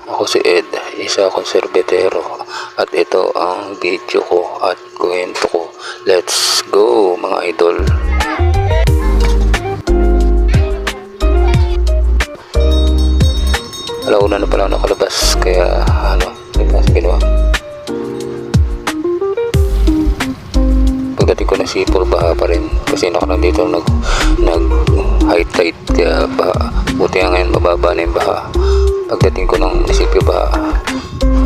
Ako si Ed, isa akong serbetero at ito ang video ko at kwento ko. Let's go mga idol! Alauna na pala nakalabas kaya may pas ginawa. Pagdating ko na sipol, baha pa rin kasi nakarang dito nag high tide kaya buti nga ngayon mababa na yung baha. Pagdating ko ng munisipyo ba,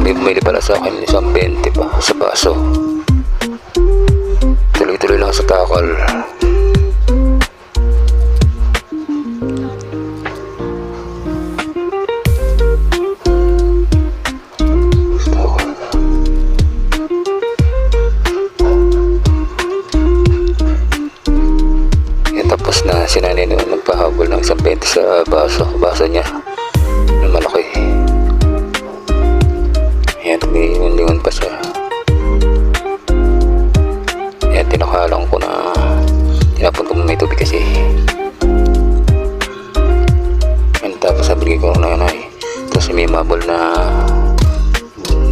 may bumili pala sa akin isang 20 pa sa baso. Tuloy-tuloy lang sa takal. Tapos na sinanay naman magpahabol ng isang 20 sa baso niya na malaki. Ayan, lingon pa siya. Ayan, tinakalang ko na tinapon ko may tubig kasi. Ayan, tapos sabili ko na yun ay tapos may mabol na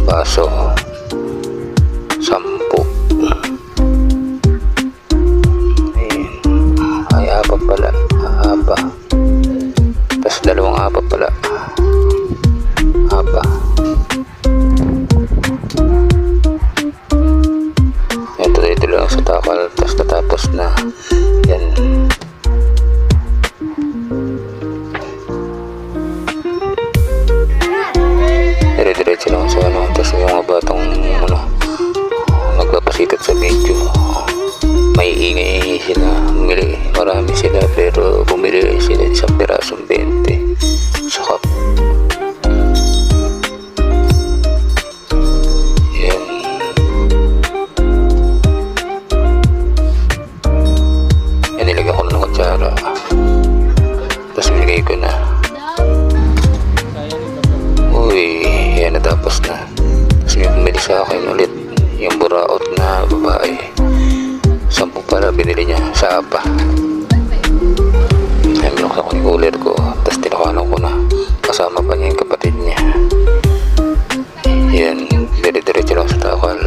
baso 10. Apat pala, tapos dalawang apat pala, yan, tuloy-tuloy lang sa takal. Tapos natapos na yan, dire-diretso lang sa tapos yung mga batang nagpapasikat sa video, may ingay sila, marami sila pero bumili sila isang pirasong 20 sa cup. Yan, nilagyan ko na ng kutsara tapos binigay ko na. Uy, yan, natapos na. Tapos may bumili sa akin ulit yung buraot na babae, 10 pala binili niya sa APA. Ay, binuksan ko yung cooler ko tapos tinakalan ko na, kasama pa niya yung kapatid niya. Yan, dire-diretso lang sa takal.